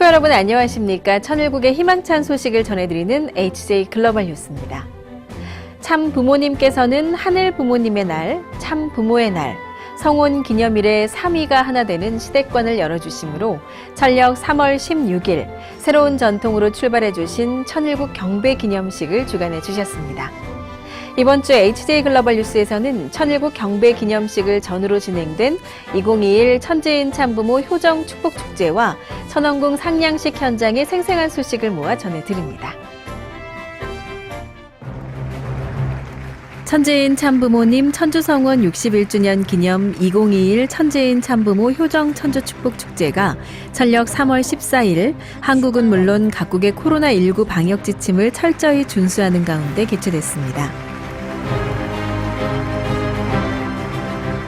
식구 여러분 안녕하십니까? 천일국의 희망찬 소식을 전해드리는 HJ 글로벌 뉴스입니다. 참 부모님께서는 하늘 부모님의 날, 참 부모의 날, 성혼 기념일에 3위가 하나 되는 시대권을 열어주시므로 전력 3월 16일 새로운 전통으로 출발해 주신 천일국 경배 기념식을 주관해 주셨습니다. 이번 주 HJ 글로벌 뉴스에서는 천일국 경배 기념식을 전후로 진행된 2021 천지인 참부모 효정 축복축제와 천원궁 상냥식 현장의 생생한 소식을 모아 전해드립니다. 천지인 참부모님 천주성원 61주년 기념 2021 천지인 참부모 효정 천주축복축제가 전력 3월 14일 한국은 물론 각국의 코로나19 방역 지침을 철저히 준수하는 가운데 개최됐습니다.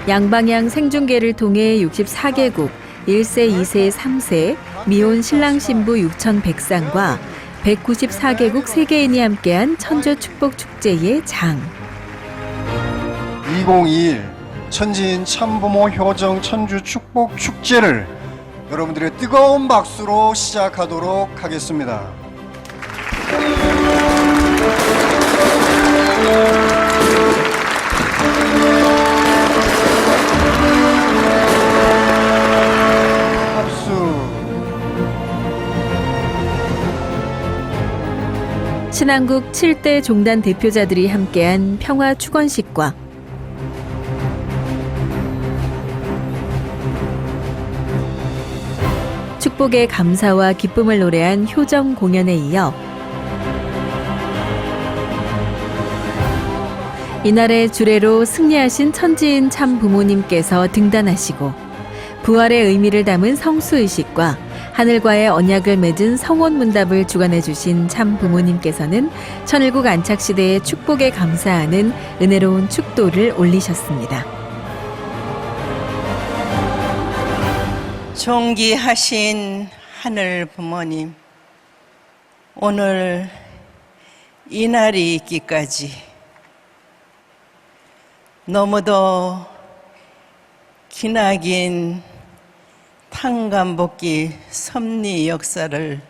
양방향 생중계를 통해 64개국 1세, 2세, 3세 미혼 신랑 신부 6,100쌍과 194개국 세계인이 함께한 천주축복축제의 장. 2021 천지인 참부모 효정 천주축복축제를 여러분들의 뜨거운 박수로 시작하도록 하겠습니다. 신한국 7대 종단 대표자들이 함께한 평화 축원식과 축복의 감사와 기쁨을 노래한 효정 공연에 이어 이날의 주례로 승리하신 천지인 참 부모님께서 등단하시고 부활의 의미를 담은 성수의식과 하늘과의 언약을 맺은 성원문답을 주관해 주신 참 부모님께서는 천일국 안착시대의 축복에 감사하는 은혜로운 축도를 올리셨습니다. 존귀하신 하늘 부모님, 오늘 이 날이 있기까지 너무도 기나긴 탕감복기 섭리 역사를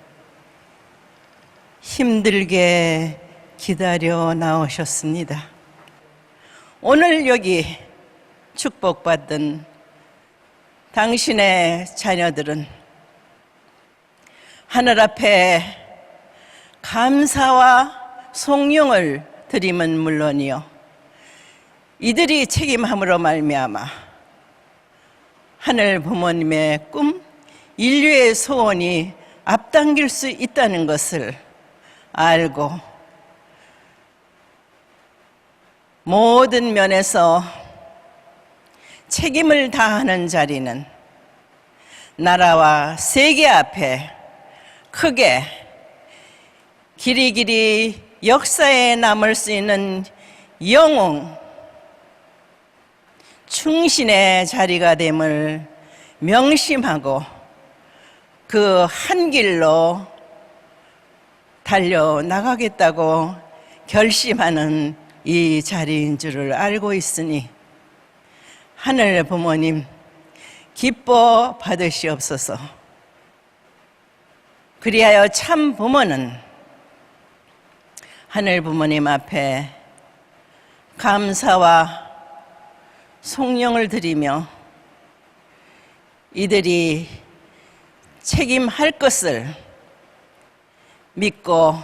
힘들게 기다려 나오셨습니다. 오늘 여기 축복받은 당신의 자녀들은 하늘 앞에 감사와 송영을 드림은 물론이요, 이들이 책임함으로 말미암아 하늘 부모님의 꿈, 인류의 소원이 앞당길 수 있다는 것을 알고 모든 면에서 책임을 다하는 자리는 나라와 세계 앞에 크게 길이길이 역사에 남을 수 있는 영웅, 충신의 자리가 됨을 명심하고 그 한 길로 달려나가겠다고 결심하는 이 자리인 줄을 알고 있으니 하늘 부모님 기뻐 받으시옵소서. 그리하여 참 부모는 하늘 부모님 앞에 감사와 송영을 드리며 이들이 책임할 것을 믿고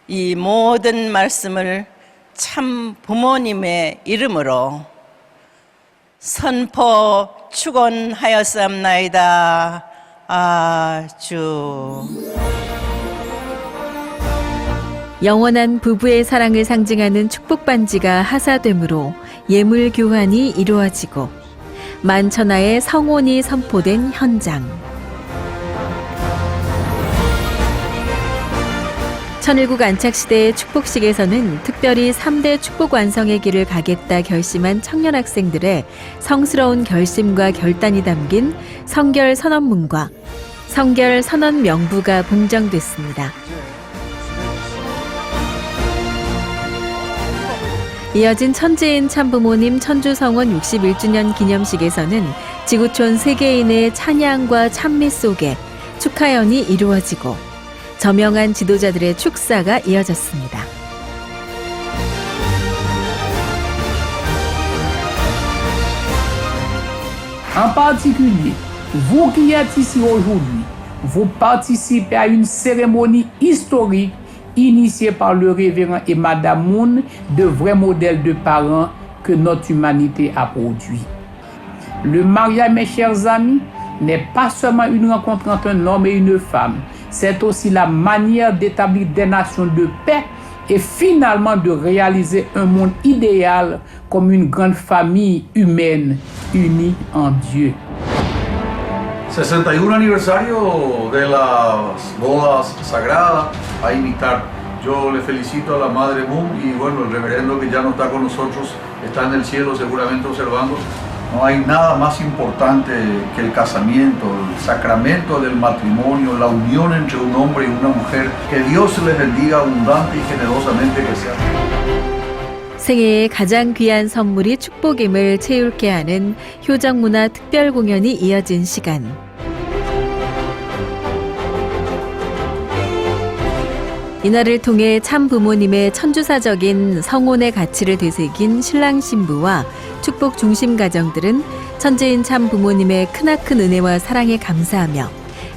이 모든 말씀을 참 부모님의 이름으로 선포 축원하였사옵나이다. 아주. 영원한 부부의 사랑을 상징하는 축복반지가 하사되므로 예물 교환이 이루어지고 만천하의 성혼이 선포된 현장. 천일국 안착시대의 축복식에서는 특별히 3대 축복 완성의 길을 가겠다 결심한 청년 학생들의 성스러운 결심과 결단이 담긴 성결 선언문과 성결 선언 명부가 봉정됐습니다. 이어진 천지인 참부모님 천주성원 61주년 기념식에서는 지구촌 세계인의 찬양과 찬미 속에 축하연이 이루어지고 저명한 지도자들의 축사가 이어졌습니다. En particulier, vous qui êtes ici aujourd'hui, vous participez à une cérémonie historique initiée par le révérend et Madame Moon, de vrais modèles de parents que notre humanité a produits. Le mariage, mes chers amis, n'est pas seulement une rencontre entre un homme et une femme, c'est aussi la manière d'établir des nations de paix et finalement de réaliser un monde idéal comme une grande famille humaine unie en Dieu. 61 aniversario de las bodas sagradas a imitar. Yo le felicito a la Madre Moon y bueno, el reverendo que ya no está con nosotros está en el cielo seguramente observando. No hay nada más importante que el casamiento, el sacramento del matrimonio, la unión entre un hombre y una mujer. Que Dios les bendiga abundante y generosamente que sea. 생애의 가장 귀한 선물이 축복임을 채울게 하는 효정문화 특별 공연이 이어진 시간. 이날을 통해 참 부모님의 천주사적인 성혼의 가치를 되새긴 신랑 신부와 축복 중심 가정들은 천지인 참 부모님의 크나큰 은혜와 사랑에 감사하며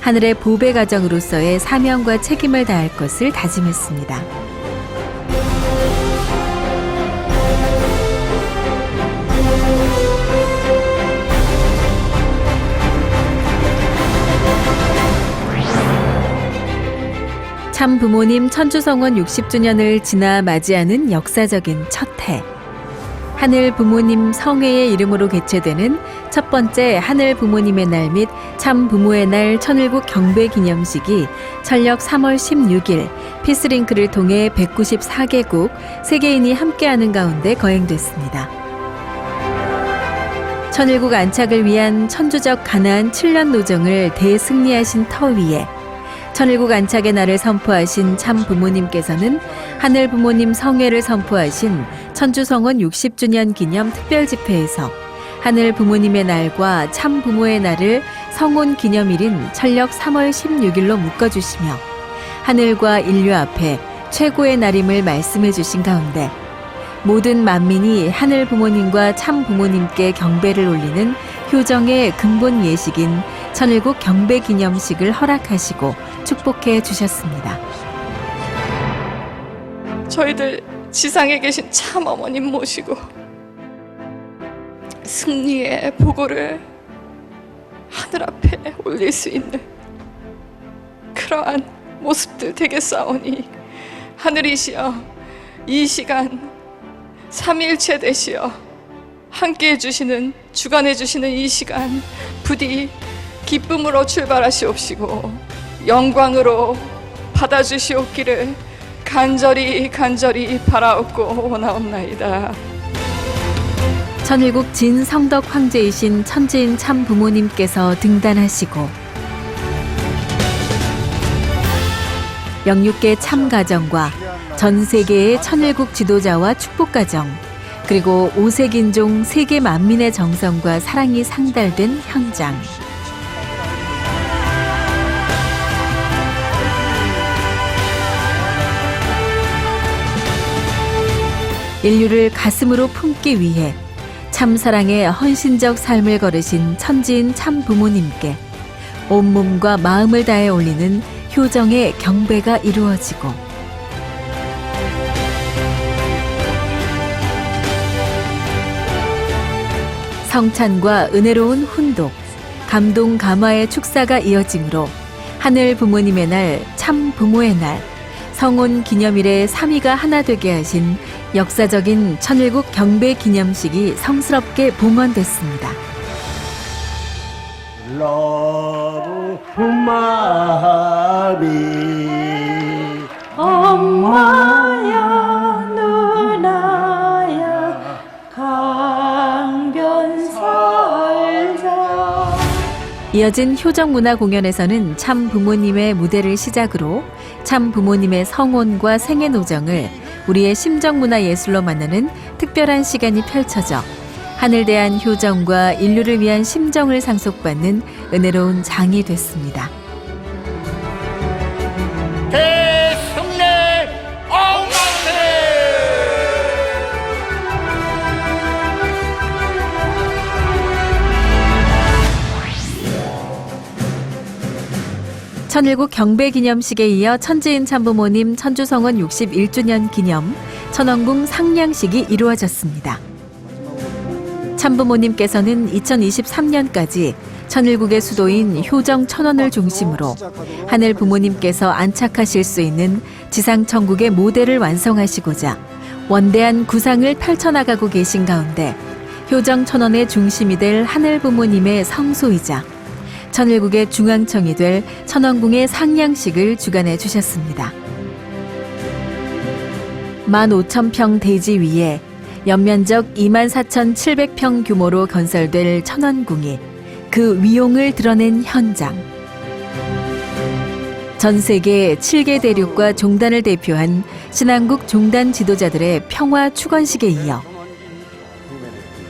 하늘의 보배 가정으로서의 사명과 책임을 다할 것을 다짐했습니다. 참 부모님 천주성원 60주년을 지나 맞이하는 역사적인 첫 해. 하늘 부모님 성회의 이름으로 개최되는 첫 번째 하늘 부모님의 날 및 참 부모의 날 천일국 경배 기념식이 철력 3월 16일 피스링크를 통해 194개국 세계인이 함께하는 가운데 거행됐습니다. 천일국 안착을 위한 천주적 가나안 7년 노정을 대승리하신 터 위에 천일국 안착의 날을 선포하신 참 부모님께서는 하늘 부모님 성회를 선포하신 천주성원 60주년 기념 특별 집회에서 하늘 부모님의 날과 참 부모의 날을 성혼 기념일인 철력 3월 16일로 묶어주시며 하늘과 인류 앞에 최고의 날임을 말씀해 주신 가운데 모든 만민이 하늘 부모님과 참 부모님께 경배를 올리는 효정의 근본 예식인 천일국 경배 기념식을 허락하시고 축복해 주셨습니다. 저희들 지상에 계신 참 어머님 모시고 승리의 보고를 하늘 앞에 올릴 수 있는 그러한 모습들 되겠사오니 하늘이시여 이 시간 삼위일체 되시어 함께해 주시는 주관해 주시는 이 시간 부디 기쁨으로 출발하시옵시고 영광으로 받아주시옵기를 간절히 바라옵고 원하옵나이다. 천일국 진성덕 황제이신 천지인 참 부모님께서 등단하시고 영육계 참 가정과 전 세계의 천일국 지도자와 축복 가정 그리고 오색인종 세계 만민의 정성과 사랑이 상달된 현장. 인류를 가슴으로 품기 위해 참사랑의 헌신적 삶을 걸으신 천지인 참 부모님께 온몸과 마음을 다해 올리는 효정의 경배가 이루어지고 성찬과 은혜로운 훈독, 감동 감화의 축사가 이어지므로 하늘 부모님의 날, 참 부모의 날, 성혼 기념일에 3위가 하나 되게 하신 역사적인 천일국 경배 기념식이 성스럽게 봉헌됐습니다. 마음이 엄마야 누나야 강변 살자. 이어진 효정문화 공연에서는 참 부모님의 무대를 시작으로 참 부모님의 성혼과 생애 노정을 우리의 심정문화예술로 만나는 특별한 시간이 펼쳐져 하늘 대한 효정과 인류를 위한 심정을 상속받는 은혜로운 장이 됐습니다. 대승리 엉망세 1007 경배기념식에 이어 천지인 참부모님 천주성원 61주년 기념 천원궁 상냥식이 이루어졌습니다. 참부모님께서는 2023년까지 천일국의 수도인 효정 천원을 중심으로 하늘 부모님께서 안착하실 수 있는 지상천국의 모델을 완성하시고자 원대한 구상을 펼쳐나가고 계신 가운데 효정 천원의 중심이 될 하늘 부모님의 성소이자 천일국의 중앙청이 될 천원궁의 상냥식을 주관해 주셨습니다. 15,000평 대지 위에 연면적 24,700평 규모로 건설될 천원궁이 그 위용을 드러낸 현장. 전 세계 7개 대륙과 종단을 대표한 신한국 종단 지도자들의 평화 축원식에 이어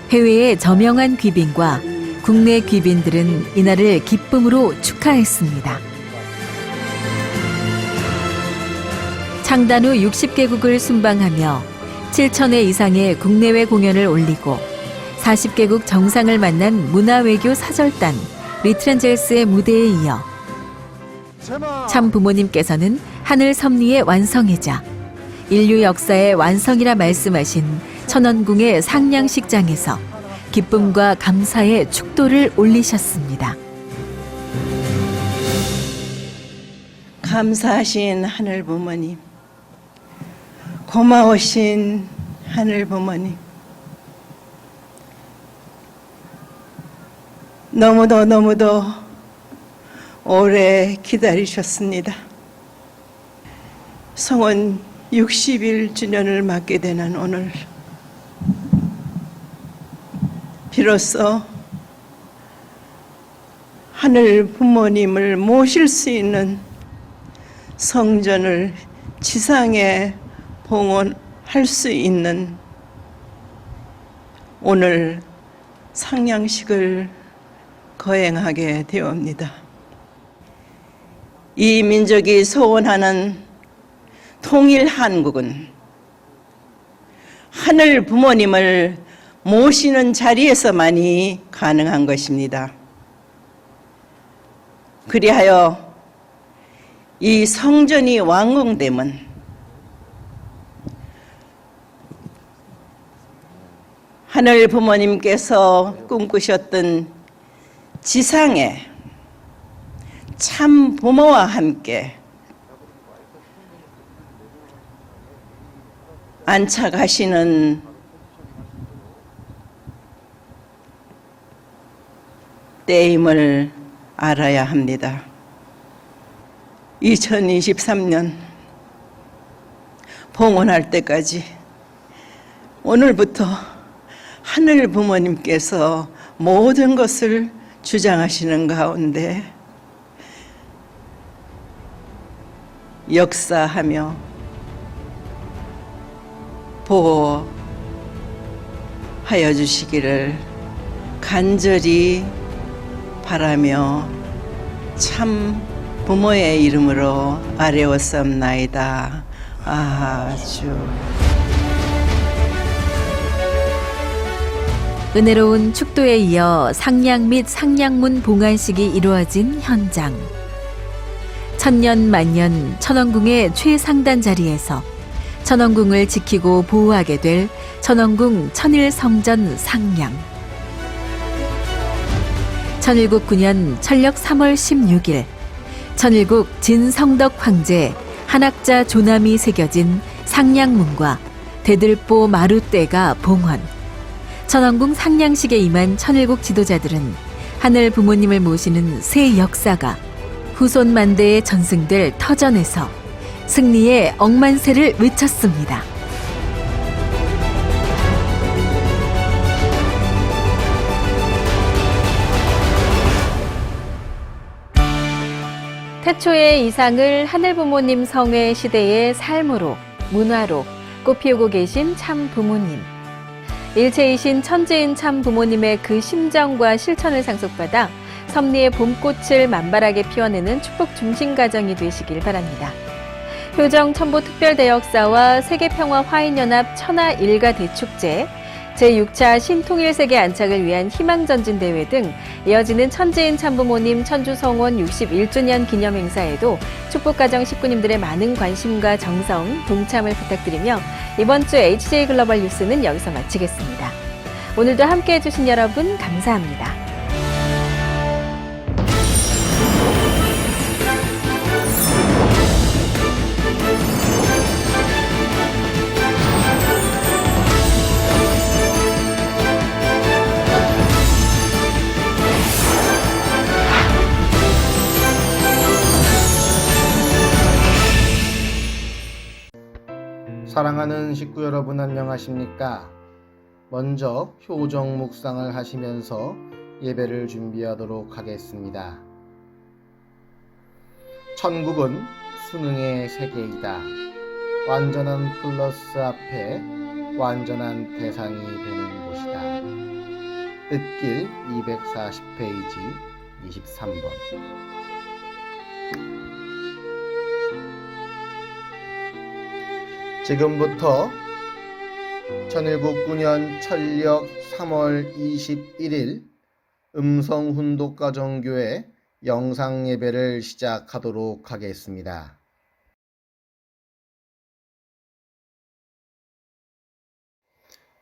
해외의 저명한 귀빈과 국내 귀빈들은 이날을 기쁨으로 축하했습니다. 창단 후 60개국을 순방하며 7,000회 이상의 국내외 공연을 올리고 40개국 정상을 만난 문화외교 사절단 리트렌젤스의 무대에 이어 참 부모님께서는 하늘 섭리의 완성이자 인류 역사의 완성이라 말씀하신 천원궁의 상냥식장에서 기쁨과 감사의 축도를 올리셨습니다. 감사하신 하늘 부모님, 고마우신 하늘 부모님, 너무도 오래 기다리셨습니다. 성원 61주년을 맞게 되는 오늘, 비로소 하늘 부모님을 모실 수 있는 성전을 지상에 봉헌할 수 있는 오늘 상냥식을 거행하게 되옵니다. 이 민족이 소원하는 통일 한국은 하늘 부모님을 모시는 자리에서만이 가능한 것입니다. 그리하여 이 성전이 완공되면 하늘 부모님께서 꿈꾸셨던 지상에 참 부모와 함께 안착하시는 때임을 알아야 합니다. 2023년 봉헌할 때까지 오늘부터 하늘 부모님께서 모든 것을 주장하시는 가운데 역사하며 보호하여 주시기를 간절히 바라며 참 부모의 이름으로 아뢰었사옵나이다. 아주 은혜로운 축도에 이어 상냥 및 상냥문 봉안식이 이루어진 현장. 천년 만년 천원궁의 최상단 자리에서 천원궁을 지키고 보호하게 될 천원궁 천일성전 상냥. 천일국 9년 천력 3월 16일 천일국 진성덕 황제 한학자 조남이 새겨진 상냥문과 대들보 마루대가 봉헌. 천원궁 상냥식에 임한 천일국 지도자들은 하늘 부모님을 모시는 새 역사가 후손 만대에 전승될 터전에서 승리의 억만세를 외쳤습니다. 태초의 이상을 하늘 부모님 성회 시대의 삶으로, 문화로, 꽃 피우고 계신 참 부모님. 일체이신 천지인 참 부모님의 그 심정과 실천을 상속받아 섭리의 봄꽃을 만발하게 피워내는 축복 중심 가정이 되시길 바랍니다. 효정 첨보특별대역사와 세계평화 화인연합 천하 일가 대축제, 제6차 신통일세계 안착을 위한 희망전진대회 등 이어지는 천지인 참부모님 천주성원 61주년 기념행사에도 축복가정 식구님들의 많은 관심과 정성, 동참을 부탁드리며 이번 주 HJ 글로벌 뉴스는 여기서 마치겠습니다. 오늘도 함께해 주신 여러분 감사합니다. 사랑하는 식구 여러분 안녕하십니까? 먼저 효정 묵상을 하시면서 예배를 준비하도록 하겠습니다. 천국은 수능의 세계이다. 완전한 플러스 앞에 완전한 대상이 되는 곳이다. 뜻길 240페이지 23번. 지금부터 1199년 천력 3월 21일 음성훈독가정교회 영상예배를 시작하도록 하겠습니다.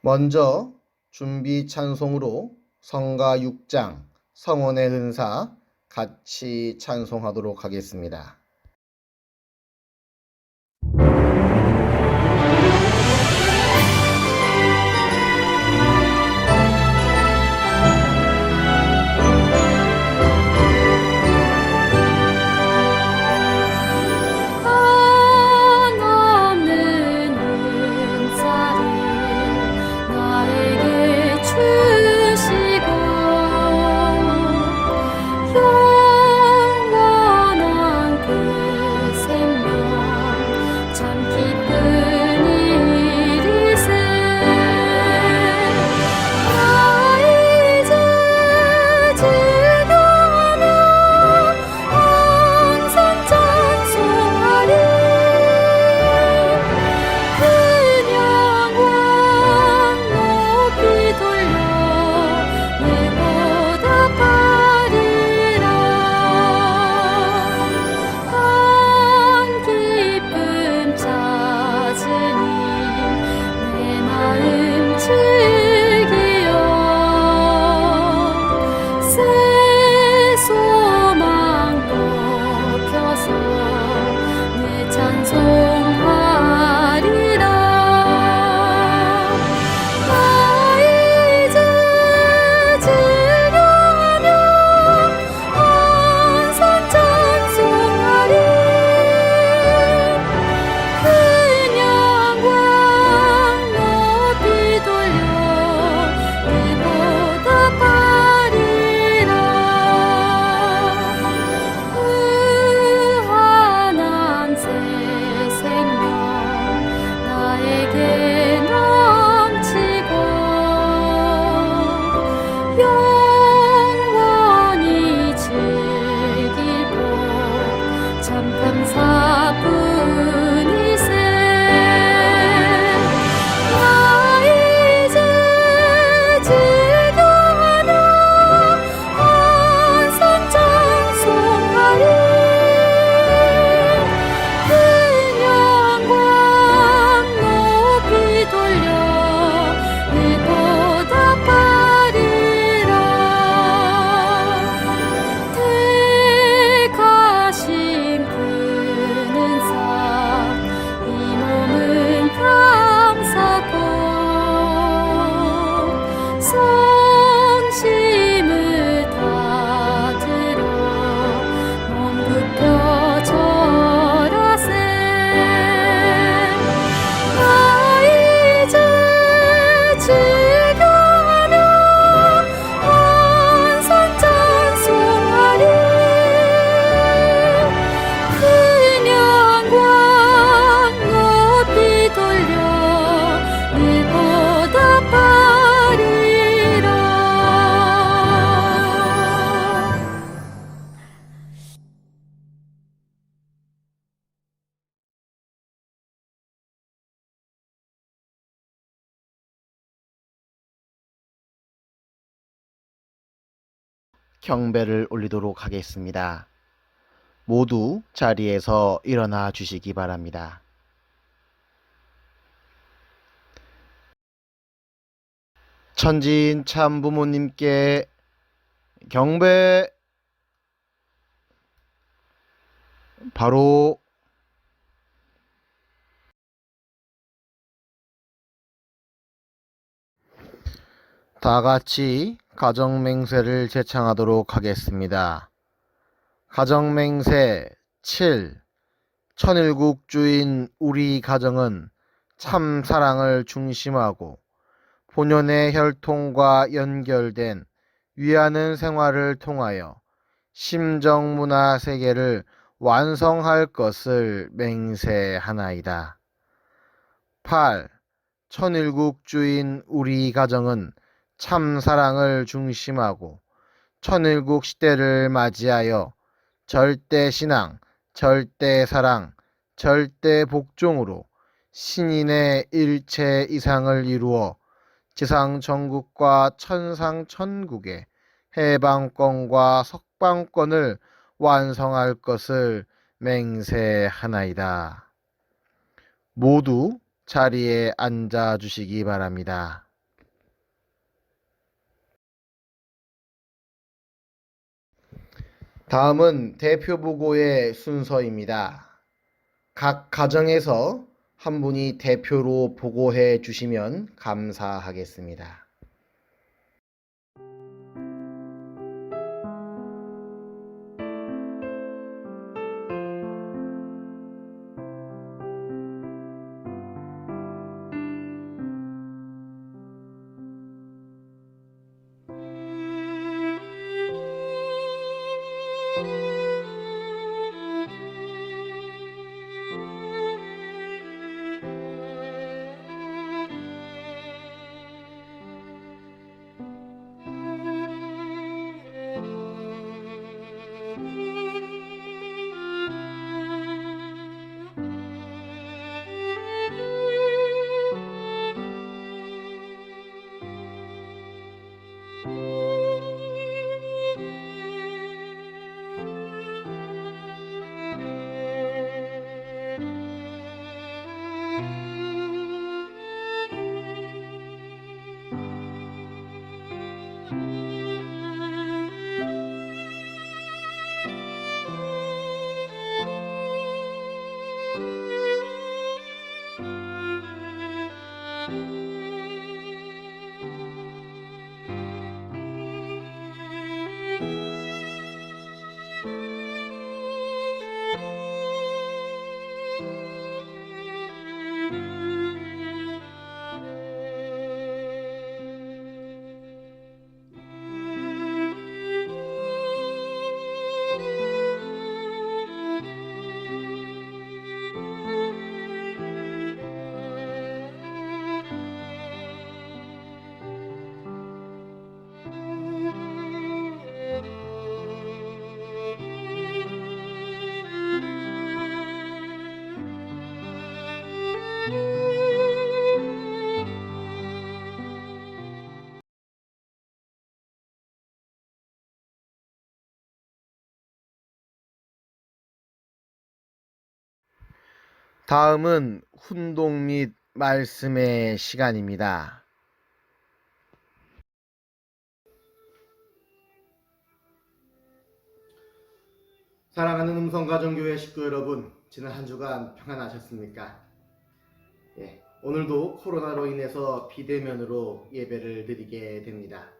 먼저 준비 찬송으로 성가 6장 성원의 은사 같이 찬송하도록 하겠습니다. 영원한 그 경배를 올리도록 하겠습니다. 모두 자리에서 일어나 주시기 바랍니다. 천지인 참 부모님께 경배. 바로 다 같이 가정맹세를 제창하도록 하겠습니다. 가정맹세 7. 천일국 주인 우리 가정은 참 사랑을 중심하고 본연의 혈통과 연결된 위하는 생활을 통하여 심정문화 세계를 완성할 것을 맹세하나이다. 8. 천일국 주인 우리 가정은 참 사랑을 중심하고 천일국 시대를 맞이하여 절대 신앙, 절대 사랑, 절대 복종으로 신인의 일체 이상을 이루어 지상 전국과 천상 천국의 해방권과 석방권을 완성할 것을 맹세하나이다. 모두 자리에 앉아 주시기 바랍니다. 다음은 대표 보고의 순서입니다. 각 가정에서 한 분이 대표로 보고해 주시면 감사하겠습니다. 다음은 훈독 및 말씀의 시간입니다. 사랑하는 음성가정교회 식구 여러분, 지난 한 주간 평안하셨습니까? 오늘도 코로나로 인해서 비대면으로 예배를 드리게 됩니다.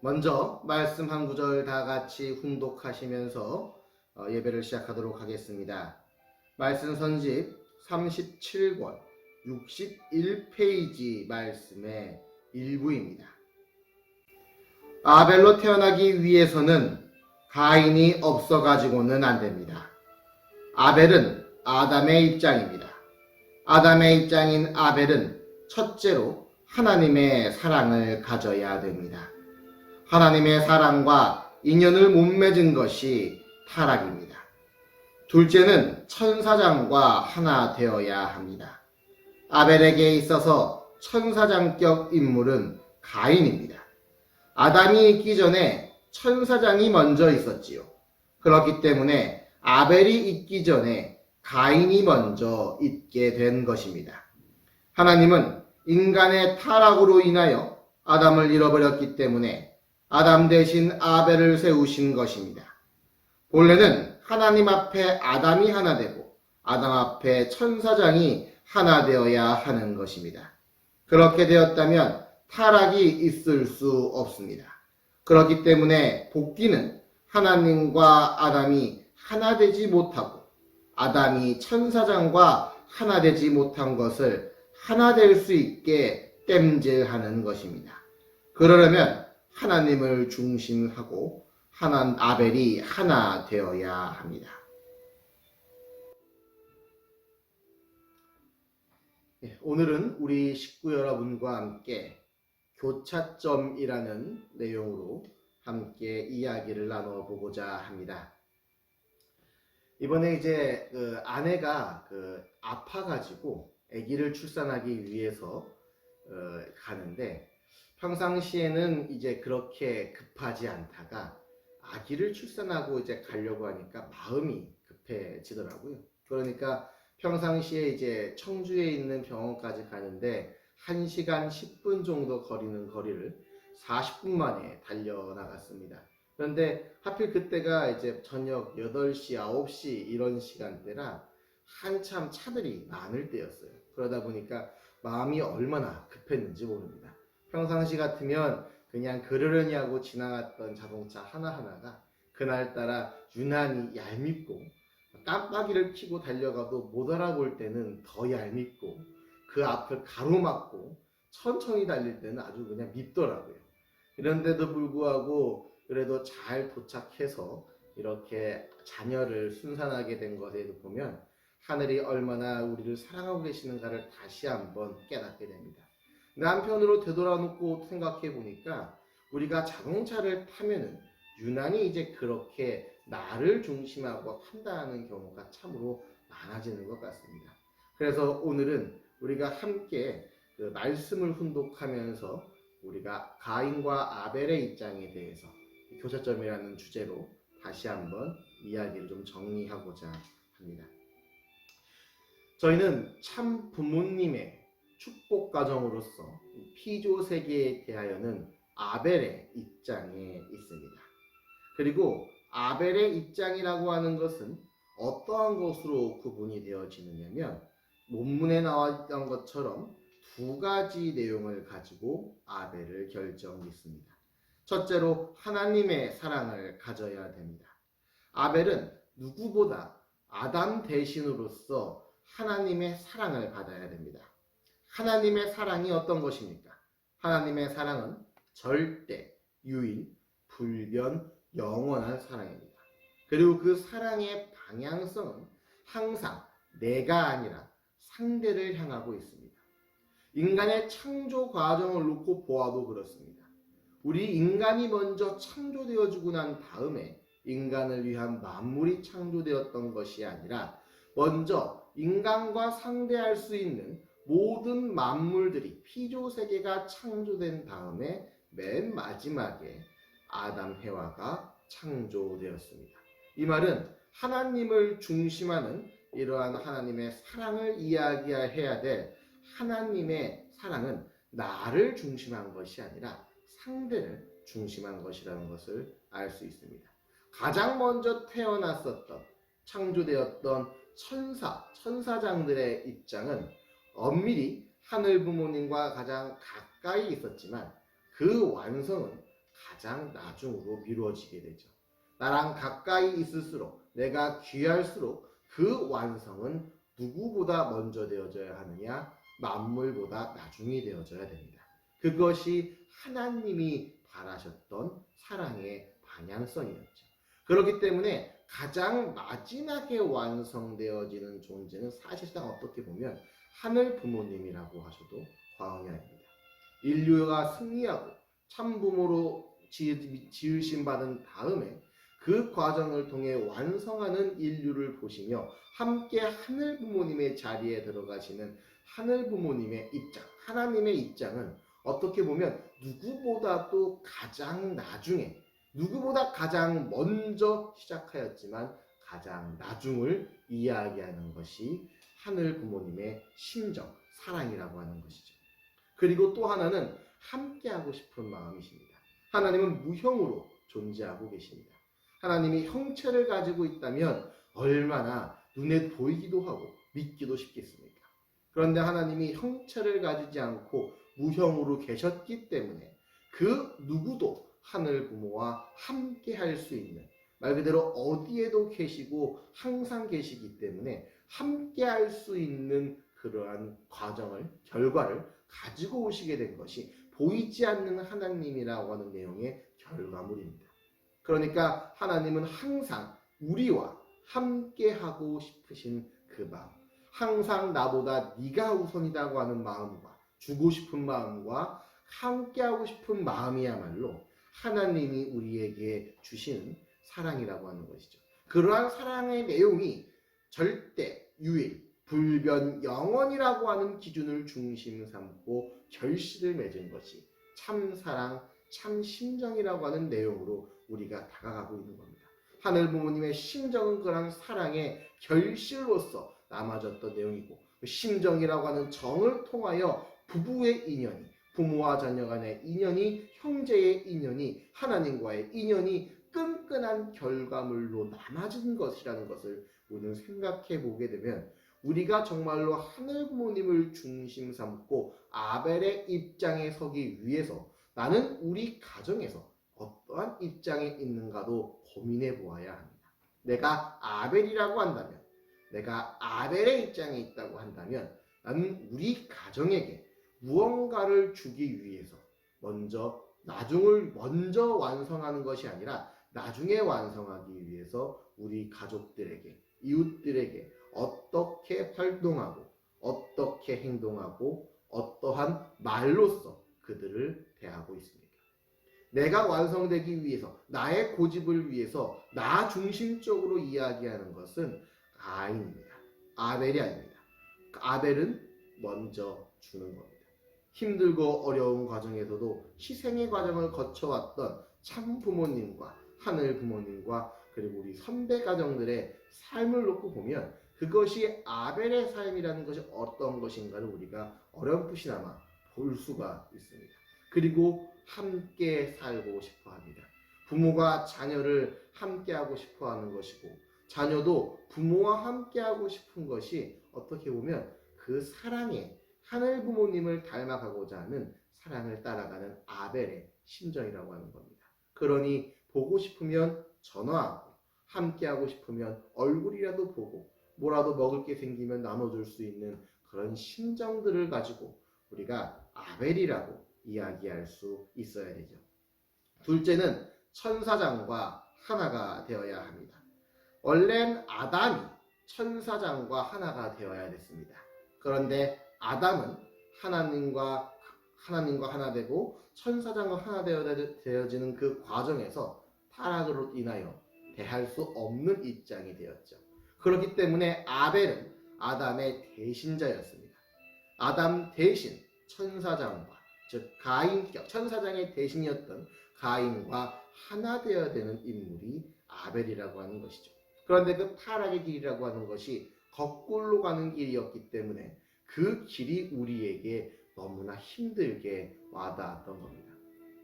먼저 말씀 한 구절 다 같이 훈독하시면서 예배를 시작하도록 하겠습니다. 말씀 선집 37권 61페이지 말씀의 일부입니다. 아벨로 태어나기 위해서는 가인이 없어가지고는 안됩니다. 아벨은 아담의 입장입니다. 아담의 입장인 아벨은 첫째로 하나님의 사랑을 가져야 됩니다. 하나님의 사랑과 인연을 못 맺은 것이 타락입니다. 둘째는 천사장과 하나 되어야 합니다. 아벨에게 있어서 천사장격 인물은 가인입니다. 아담이 있기 전에 천사장이 먼저 있었지요. 그렇기 때문에 아벨이 있기 전에 가인이 먼저 있게 된 것입니다. 하나님은 인간의 타락으로 인하여 아담을 잃어버렸기 때문에 아담 대신 아벨을 세우신 것입니다. 본래는 하나님 앞에 아담이 하나 되고 아담 앞에 천사장이 하나 되어야 하는 것입니다. 그렇게 되었다면 타락이 있을 수 없습니다. 그렇기 때문에 복귀는 하나님과 아담이 하나 되지 못하고 아담이 천사장과 하나 되지 못한 것을 하나 될 수 있게 땜질하는 것입니다. 그러려면 하나님을 중심하고 아벨이 하나 되어야 합니다. 오늘은 우리 식구 여러분과 함께 교차점이라는 내용으로 함께 이야기를 나눠보고자 합니다. 이번에 이제 아내가 아파가지고 아기를 출산하기 위해서 가는데 평상시에는 이제 그렇게 급하지 않다가 아기를 출산하고 이제 가려고 하니까 마음이 급해지더라고요. 그러니까 평상시에 이제 청주에 있는 병원까지 가는데 1시간 10분 정도 거리는 거리를 40분 만에 달려나갔습니다. 그런데 하필 그때가 이제 저녁 8시, 9시 이런 시간대라 한참 차들이 많을 때였어요. 그러다 보니까 마음이 얼마나 급했는지 모릅니다. 평상시 같으면 그냥 그러려니 하고 지나갔던 자동차 하나하나가 그날따라 유난히 얄밉고 깜빡이를 켜고 달려가도 못 알아볼 때는 더 얄밉고 그 앞을 가로막고 천천히 달릴 때는 아주 그냥 밉더라고요. 이런데도 불구하고 그래도 잘 도착해서 이렇게 자녀를 순산하게 된 것에 보면 하늘이 얼마나 우리를 사랑하고 계시는가를 다시 한번 깨닫게 됩니다. 한편으로 되돌아놓고 생각해 보니까 우리가 자동차를 타면은 유난히 이제 그렇게 나를 중심하고 판단하는 경우가 참으로 많아지는 것 같습니다. 그래서 오늘은 우리가 함께 그 말씀을 훈독하면서 우리가 가인과 아벨의 입장에 대해서 교차점이라는 주제로 다시 한번 이야기를 좀 정리하고자 합니다. 저희는 참 부모님의 축복 가정으로서 피조 세계에 대하여는 아벨의 입장에 있습니다. 그리고 아벨의 입장이라고 하는 것은 어떠한 것으로 구분이 되어지느냐면 본문에 나와 있던 것처럼 두 가지 내용을 가지고 아벨을 결정짓습니다. 첫째로 하나님의 사랑을 가져야 됩니다. 아벨은 누구보다 아담 대신으로서 하나님의 사랑을 받아야 됩니다. 하나님의 사랑이 어떤 것입니까? 하나님의 사랑은 절대, 유일, 불변, 영원한 사랑입니다. 그리고 그 사랑의 방향성은 항상 내가 아니라 상대를 향하고 있습니다. 인간의 창조 과정을 놓고 보아도 그렇습니다. 우리 인간이 먼저 창조되어지고 난 다음에 인간을 위한 만물이 창조되었던 것이 아니라 먼저 인간과 상대할 수 있는 모든 만물들이 피조세계가 창조된 다음에 맨 마지막에 아담 해와가 창조되었습니다. 이 말은 하나님을 중심하는 이러한 하나님의 사랑을 이야기해야 될 하나님의 사랑은 나를 중심한 것이 아니라 상대를 중심한 것이라는 것을 알 수 있습니다. 가장 먼저 태어났었던 창조되었던 천사장들의 입장은 엄밀히 하늘 부모님과 가장 가까이 있었지만 그 완성은 가장 나중으로 미루어지게 되죠. 나랑 가까이 있을수록 내가 귀할수록 그 완성은 누구보다 먼저 되어져야 하느냐? 만물보다 나중이 되어져야 됩니다. 그것이 하나님이 바라셨던 사랑의 방향성이었죠. 그렇기 때문에 가장 마지막에 완성되어지는 존재는 사실상 어떻게 보면 하늘 부모님이라고 하셔도 과언이 아닙니다. 인류가 승리하고 참부모로 지으심 받은 다음에 그 과정을 통해 완성하는 인류를 보시며 함께 하늘 부모님의 자리에 들어가시는 하늘 부모님의 입장, 하나님의 입장은 어떻게 보면 누구보다도 가장 나중에 누구보다 가장 먼저 시작하였지만 가장 나중을 이야기하는 것이 하늘 부모님의 심정, 사랑이라고 하는 것이죠. 그리고 또 하나는 함께하고 싶은 마음이십니다. 하나님은 무형으로 존재하고 계십니다. 하나님이 형체를 가지고 있다면 얼마나 눈에 보이기도 하고 믿기도 쉽겠습니까? 그런데 하나님이 형체를 가지지 않고 무형으로 계셨기 때문에 그 누구도 하늘 부모와 함께 할 수 있는, 말 그대로 어디에도 계시고 항상 계시기 때문에 함께 할 수 있는 그러한 과정을, 결과를 가지고 오시게 된 것이 보이지 않는 하나님이라고 하는 내용의 결과물입니다. 그러니까 하나님은 항상 우리와 함께 하고 싶으신 그 마음, 항상 나보다 네가 우선이라고 하는 마음과 주고 싶은 마음과 함께하고 싶은 마음이야말로 하나님이 우리에게 주시는 사랑이라고 하는 것이죠. 그러한 사랑의 내용이 절대, 유일, 불변, 영원이라고 하는 기준을 중심 삼고 결실을 맺은 것이 참 사랑, 참 심정이라고 하는 내용으로 우리가 다가가고 있는 겁니다. 하늘 부모님의 심정은 그런 사랑의 결실로서 남아졌던 내용이고, 심정이라고 하는 정을 통하여 부부의 인연이, 부모와 자녀 간의 인연이, 형제의 인연이, 하나님과의 인연이 끈끈한 결과물로 남아진 것이라는 것을 우리는 생각해 보게 되면, 우리가 정말로 하늘 부모님을 중심 삼고 아벨의 입장에 서기 위해서 나는 우리 가정에서 어떠한 입장에 있는가도 고민해 보아야 합니다. 내가 아벨이라고 한다면, 내가 아벨의 입장에 있다고 한다면 나는 우리 가정에게 무언가를 주기 위해서 나중을 먼저 완성하는 것이 아니라 나중에 완성하기 위해서 우리 가족들에게, 이웃들에게 어떻게 활동하고 어떻게 행동하고 어떠한 말로써 그들을 대하고 있습니까? 내가 완성되기 위해서, 나의 고집을 위해서 나 중심적으로 이야기하는 것은 가인입니다. 아벨이 아닙니다. 아벨은 먼저 주는 겁니다. 힘들고 어려운 과정에서도 희생의 과정을 거쳐왔던 참 부모님과 하늘 부모님과 그리고 우리 선배 가정들의 삶을 놓고 보면 그것이 아벨의 삶이라는 것이 어떤 것인가를 우리가 어렴풋이나마 볼 수가 있습니다. 그리고 함께 살고 싶어 합니다. 부모가 자녀를 함께 하고 싶어 하는 것이고, 자녀도 부모와 함께 하고 싶은 것이 어떻게 보면 그 사랑에 하늘 부모님을 닮아가고자 하는 사랑을 따라가는 아벨의 심정이라고 하는 겁니다. 그러니 보고 싶으면 전화하고, 함께 하고 싶으면 얼굴이라도 보고, 뭐라도 먹을 게 생기면 나눠줄 수 있는 그런 심정들을 가지고 우리가 아벨이라고 이야기할 수 있어야 되죠. 둘째는 천사장과 하나가 되어야 합니다. 원래는 아담이 천사장과 하나가 되어야 됐습니다. 그런데 아담은 하나님과 하나 되고 천사장과 하나 되어지는 그 과정에서 타락으로 인하여 대할 수 없는 입장이 되었죠. 그렇기 때문에 아벨은 아담의 대신자였습니다. 아담 대신 천사장과, 즉 가인격, 천사장의 대신이었던 가인과 하나 되어야 되는 인물이 아벨이라고 하는 것이죠. 그런데 그 타락의 길이라고 하는 것이 거꾸로 가는 길이었기 때문에 그 길이 우리에게 너무나 힘들게 와닿았던 겁니다.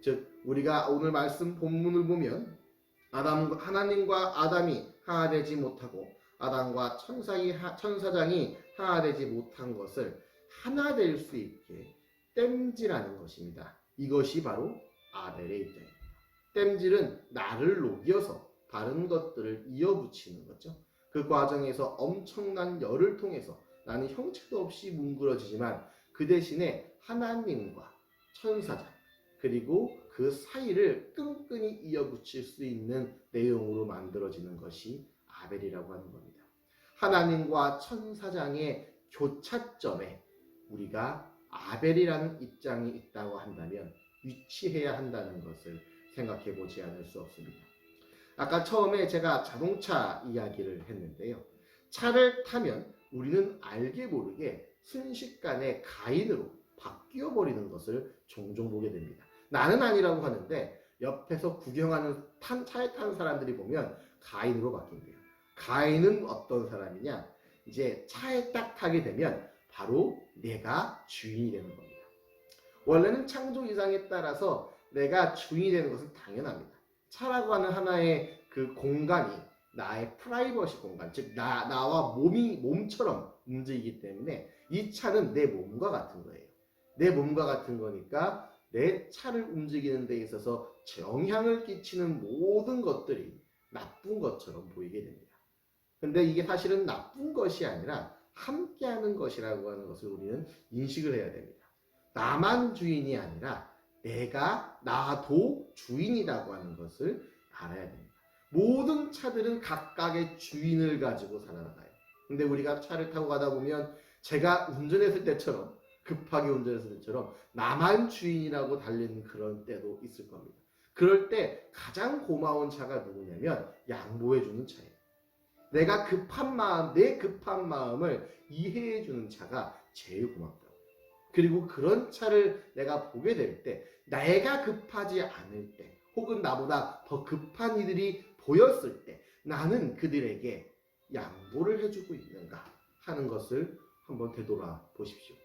즉 우리가 오늘 말씀 본문을 보면 하나님과 아담이 하나 되지 못하고 아담과 천사장이 하나 되지 못한 것을 하나 될 수 있게 땜질하는 것입니다. 이것이 바로 아벨의 입장입니다. 땜질은 나를 녹여서 다른 것들을 이어붙이는 거죠. 그 과정에서 엄청난 열을 통해서 나는 형체도 없이 뭉그러지지만 그 대신에 하나님과 천사장 그리고 그 사이를 끈끈이 이어붙일 수 있는 내용으로 만들어지는 것이 아벨이라고 하는 겁니다. 하나님과 천사장의 교차점에 우리가 아벨이라는 입장이 있다고 한다면 위치해야 한다는 것을 생각해 보지 않을 수 없습니다. 아까 처음에 제가 자동차 이야기를 했는데요. 차를 타면 우리는 알게 모르게 순식간에 가인으로 바뀌어 버리는 것을 종종 보게 됩니다. 나는 아니라고 하는데 옆에서 구경하는 차에 타는 사람들이 보면 가인으로 바뀐대요. 가인은 어떤 사람이냐? 이제 차에 딱 타게 되면 바로 내가 주인이 되는 겁니다. 원래는 창조 이상에 따라서 내가 주인이 되는 것은 당연합니다. 차라고 하는 하나의 그 공간이 나의 프라이버시 공간, 즉 나와 몸처럼 움직이기 때문에 이 차는 내 몸과 같은 거예요. 내 몸과 같은 거니까 내 차를 움직이는 데 있어서 영향을 끼치는 모든 것들이 나쁜 것처럼 보이게 됩니다. 근데 이게 사실은 나쁜 것이 아니라 함께하는 것이라고 하는 것을 우리는 인식을 해야 됩니다. 나만 주인이 아니라 나도 주인이라고 하는 것을 알아야 됩니다. 모든 차들은 각각의 주인을 가지고 살아나가요. 근데 우리가 차를 타고 가다 보면 제가 운전했을 때처럼 급하게 운전했을 때처럼 나만 주인이라고 달리는 그런 때도 있을 겁니다. 그럴 때 가장 고마운 차가 누구냐면 양보해주는 차예요. 내 급한 마음을 이해해주는 차가 제일 고맙다고. 그리고 그런 차를 내가 보게 될 때, 내가 급하지 않을 때, 혹은 나보다 더 급한 이들이 보였을 때, 나는 그들에게 양보를 해주고 있는가 하는 것을 한번 되돌아 보십시오.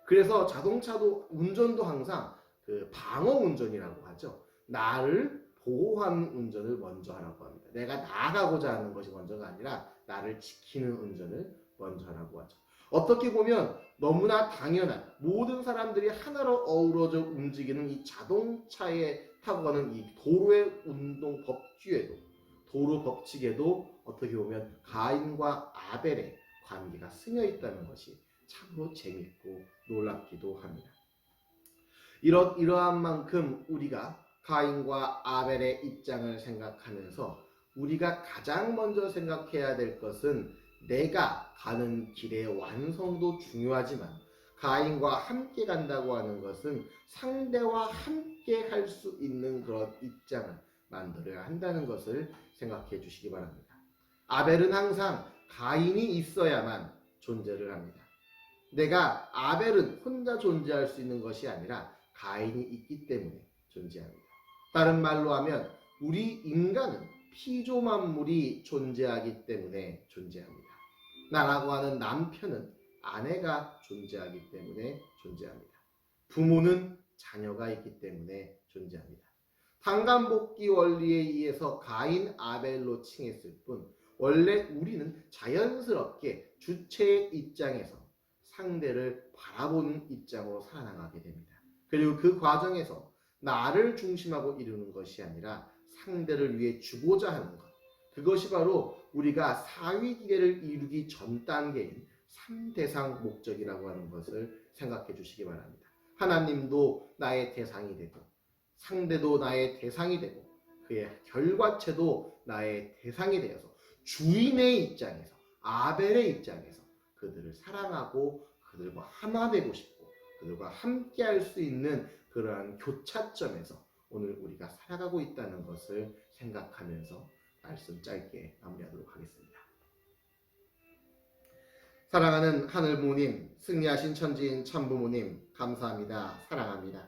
그래서 자동차도 운전도 항상 그 방어 운전이라고 하죠. 나를 보호하는 운전을 먼저 하라고 합니다. 내가 나아가고자 하는 것이 먼저가 아니라 나를 지키는 운전을 먼저 하라고 하죠. 어떻게 보면 너무나 당연한 모든 사람들이 하나로 어우러져 움직이는 이 자동차에 타고 가는 이 도로의 운동 법규에도, 도로 법칙에도 어떻게 보면 가인과 아벨의 관계가 스며 있다는 것이 참으로 재밌고 놀랍기도 합니다. 이러한 만큼 우리가 가인과 아벨의 입장을 생각하면서 우리가 가장 먼저 생각해야 될 것은 내가 가는 길의 완성도 중요하지만 가인과 함께 간다고 하는 것은 상대와 함께 할 수 있는 그런 입장을 만들어야 한다는 것을 생각해 주시기 바랍니다. 아벨은 항상 가인이 있어야만 존재를 합니다. 아벨은 혼자 존재할 수 있는 것이 아니라 가인이 있기 때문에 존재합니다. 다른 말로 하면 우리 인간은 피조만물이 존재하기 때문에 존재합니다. 나라고 하는 남편은 아내가 존재하기 때문에 존재합니다. 부모는 자녀가 있기 때문에 존재합니다. 상관복귀 원리에 의해서 가인 아벨로 칭했을 뿐 원래 우리는 자연스럽게 주체의 입장에서 상대를 바라보는 입장으로 살아나가게 됩니다. 그리고 그 과정에서 나를 중심하고 이루는 것이 아니라 상대를 위해 주고자 하는 것, 그것이 바로 우리가 사위기계를 이루기 전 단계인 3대상 목적이라고 하는 것을 생각해 주시기 바랍니다. 하나님도 나의 대상이 되고 상대도 나의 대상이 되고 그의 결과체도 나의 대상이 되어서 주인의 입장에서, 아벨의 입장에서 그들을 사랑하고 그들과 하나 되고 싶고 그들과 함께 할 수 있는 그러한 교차점에서 오늘 우리가 살아가고 있다는 것을 생각하면서 말씀 짧게 마무리하도록 하겠습니다. 사랑하는 하늘 부모님, 승리하신 천지인 참부모님, 감사합니다. 사랑합니다.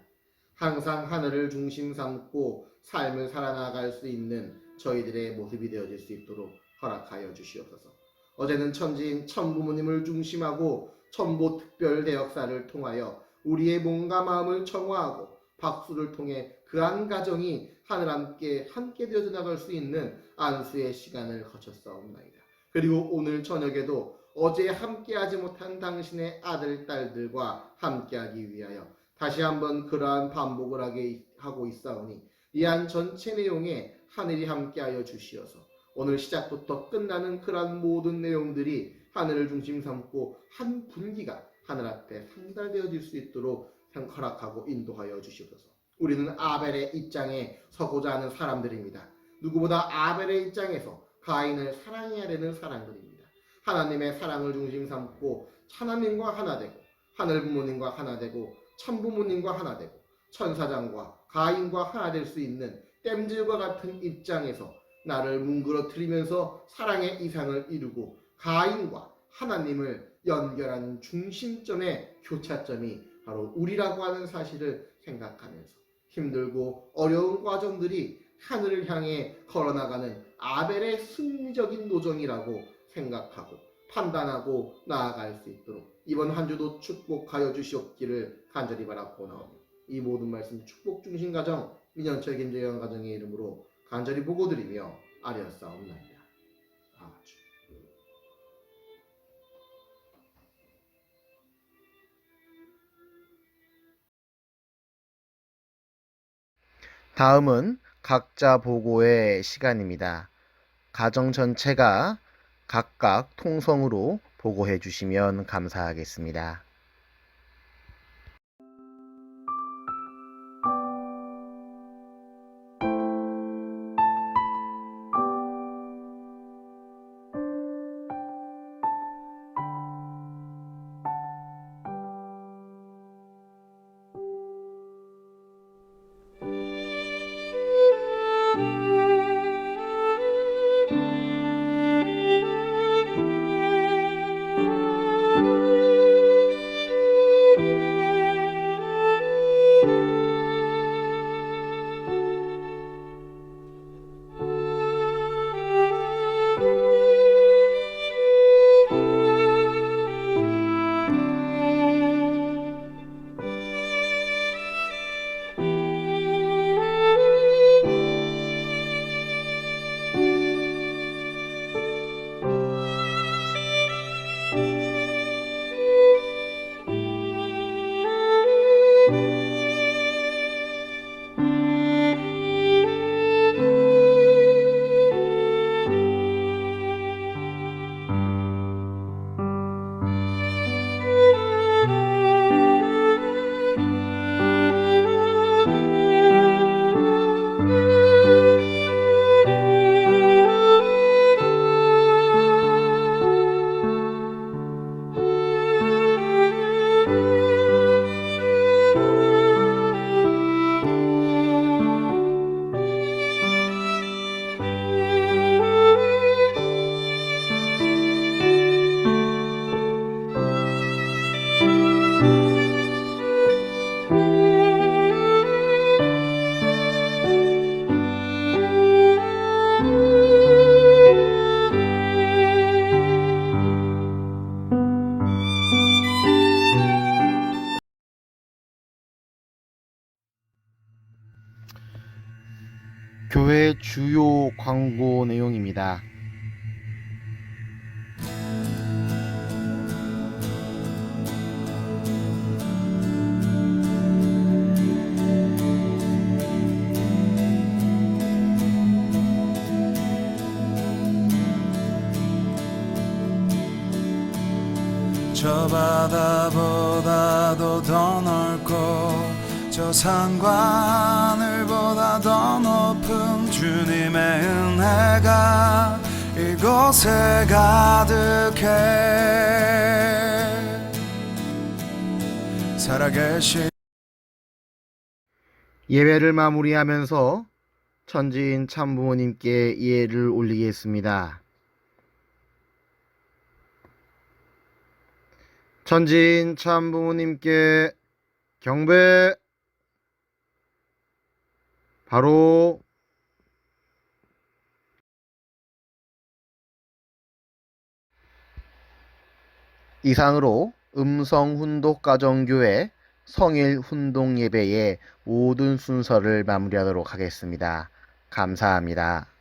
항상 하늘을 중심 삼고 삶을 살아나갈 수 있는 저희들의 모습이 되어질 수 있도록 허락하여 주시옵소서. 어제는 천지인 참부모님을 중심하고 천보 특별 대역사를 통하여 우리의 몸과 마음을 정화하고 박수를 통해 그 한 가정이 하늘 함께 되어져 나갈 수 있는 안수의 시간을 거쳤사옵나이다. 그리고 오늘 저녁에도 어제 함께하지 못한 당신의 아들, 딸들과 함께하기 위하여 다시 한번 그러한 반복을 하고 있사오니 이 안 전체 내용에 하늘이 함께하여 주시어서 오늘 시작부터 끝나는 그러한 모든 내용들이 하늘을 중심 삼고 한 분기가 하늘 앞에 상달되어질 수 있도록 허락하고 인도하여 주시옵소서. 우리는 아벨의 입장에 서고자 하는 사람들입니다. 누구보다 아벨의 입장에서 가인을 사랑해야 되는 사람들입니다. 하나님의 사랑을 중심 삼고 하나님과 하나 되고 하늘 부모님과 하나 되고 참부모님과 하나 되고 천사장과 가인과 하나 될 수 있는 땜질과 같은 입장에서 나를 뭉그러뜨리면서 사랑의 이상을 이루고 가인과 하나님을 연결하는 중심점의 교차점이 바로 우리라고 하는 사실을 생각하면서 힘들고 어려운 과정들이 하늘을 향해 걸어나가는 아벨의 승리적인 노정이라고 생각하고 판단하고 나아갈 수 있도록 이번 한 주도 축복하여 주시옵기를 간절히 바라고 나옵니다. 이 모든 말씀 축복 중심 가정 민현철 김재현 가정의 이름으로 간절히 보고드리며 아뢰었사옵나이다. 아멘. 다음은 각자 보고의 시간입니다. 가정 전체가 각각 통성으로 보고해 주시면 감사하겠습니다. 교회 주요 광고 내용입니다. 저 바다보다도 더 넓고 저 산과 하늘보다 더 높은 주님의 은혜가 이곳에 가득해 살아계신 예배를 마무리하면서 천지인 참부모님께 예를 올리겠습니다. 천지인 참부모님께 경배. 바로 이상으로 음성훈독가정교회 성일 훈독 예배의 모든 순서를 마무리하도록 하겠습니다. 감사합니다.